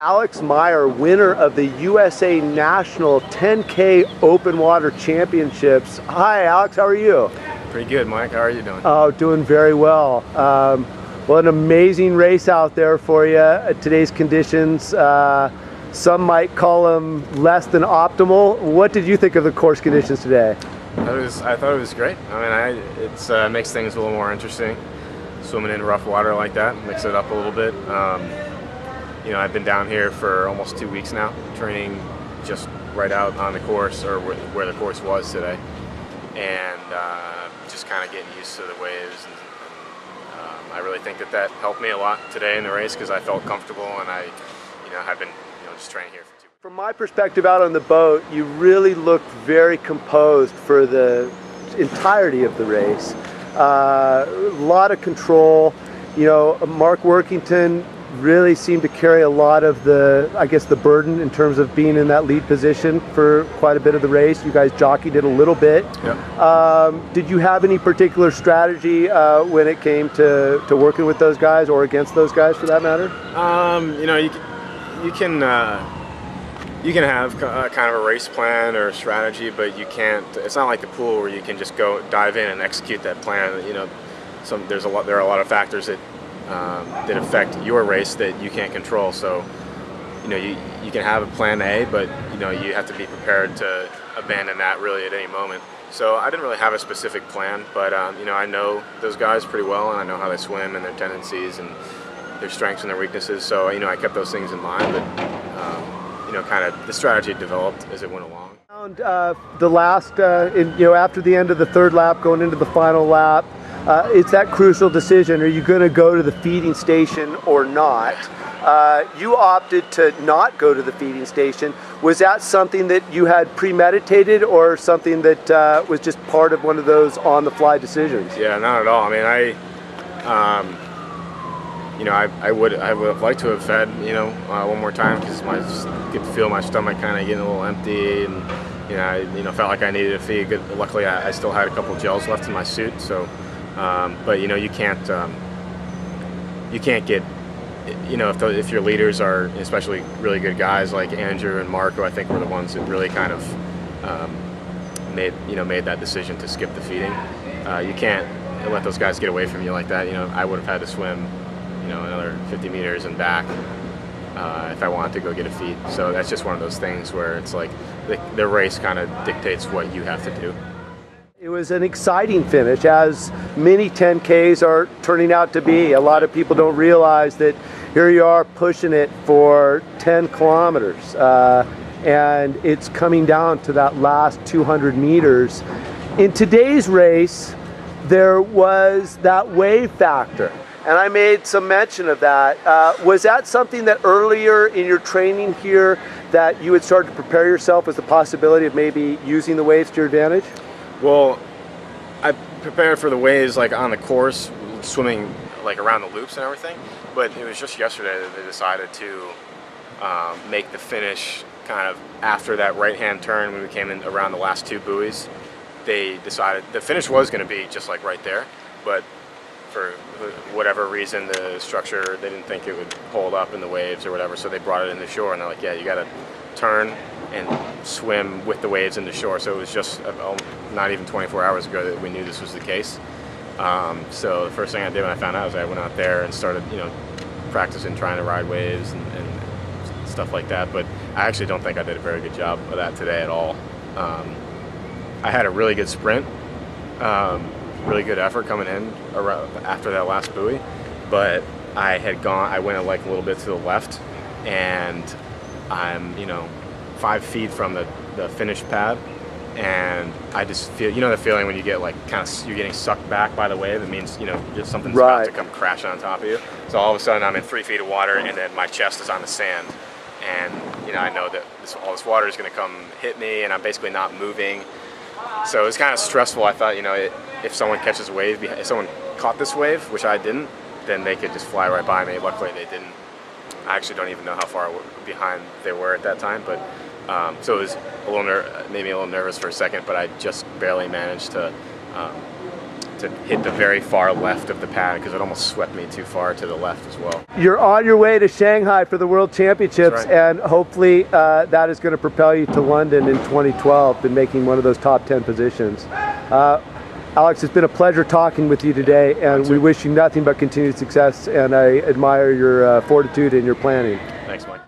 Alex Meyer, winner of the USA National 10K Open Water Championships. Hi, Alex, how are you? Pretty good, Mike. How are you doing? Oh, doing very well. Well, an amazing race out there for you. Today's conditions, some might call them less than optimal. What did you think of the course conditions today? I thought it was great. I mean, it makes things a little more interesting. Swimming in rough water like that, mix it up a little bit. I've been down here for almost 2 weeks now, training just right out on the course, or where the course was today, and just kind of getting used to the waves. And I really think that helped me a lot today in the race because I felt comfortable, and I have been just training here for 2 weeks. From my perspective out on the boat, you really looked very composed for the entirety of the race. A lot of control. Mark Workington really seemed to carry a lot of the burden in terms of being in that lead position for quite a bit of the race. You guys jockeyed it a little bit. Yep. Did you have any particular strategy when it came to working with those guys or against those guys for that matter? You can have kind of a race plan or a strategy, but you can't. It's not like the pool where you can just go dive in and execute that plan. There are a lot of factors that affect your race that you can't control. So, you can have a plan A, but you have to be prepared to abandon that really at any moment. So I didn't really have a specific plan, but I know those guys pretty well, and I know how they swim and their tendencies and their strengths and their weaknesses. So I kept those things in mind, but kind of the strategy developed as it went along. The last, after the end of the third lap, going into the final lap, it's that crucial decision. Are you going to go to the feeding station or not? You opted to not go to the feeding station. Was that something that you had premeditated or something that was just part of one of those on-the-fly decisions? Yeah, not at all. I mean, I would have liked to have fed, one more time because I could feel my stomach kind of getting a little empty, and I felt like I needed a feed. Luckily, I still had a couple gels left in my suit, so. But you can't get, if your leaders are especially really good guys like Andrew and Mark, who I think were the ones that really kind of made that decision to skip the feeding. You can't let those guys get away from you like that. I would have had to swim another 50 meters and back if I wanted to go get a feed. So that's just one of those things where it's like the race kind of dictates what you have to do. It was an exciting finish, as many 10Ks are turning out to be. A lot of people don't realize that here you are pushing it for 10 kilometers, and it's coming down to that last 200 meters. In today's race, there was that wave factor, and I made some mention of that. Was that something that earlier in your training here that you had started to prepare yourself as the possibility of maybe using the waves to your advantage? Well, I prepared for the waves like on the course, swimming like around the loops and everything, but it was just yesterday that they decided to make the finish kind of after that right-hand turn when we came in around the last 2 buoys. They decided the finish was going to be just like right there, but for whatever reason, the structure, they didn't think it would hold up in the waves or whatever, so they brought it in the shore, and they're like, yeah, you got to turn and swim with the waves in the shore. So it was just not even 24 hours ago that we knew this was the case. So the first thing I did when I found out was I went out there and started, practicing trying to ride waves and stuff like that. But I actually don't think I did a very good job of that today at all. I had a really good sprint, really good effort coming in after that last buoy, but I went like a little bit to the left, and I'm 5 feet from the finish pad, and I just feel, the feeling when you get like you're getting sucked back by the wave. It means just something's about to come crashing on top of you. So all of a sudden I'm in 3 feet of water, and then my chest is on the sand, and I know that all this water is going to come hit me, and I'm basically not moving. So it was kind of stressful. I thought, if someone catches a wave, if someone caught this wave, which I didn't, then they could just fly right by me. Luckily they didn't. I actually don't even know how far behind they were at that time, but so it was made me a little nervous for a second, but I just barely managed to to hit the very far left of the pad because it almost swept me too far to the left as well. You're on your way to Shanghai for the World Championships, That's right. and hopefully that is going to propel you to London in 2012 and making one of those top 10 positions. Alex, it's been a pleasure talking with you today, and we wish you nothing but continued success, and I admire your fortitude and your planning. Thanks, Mike.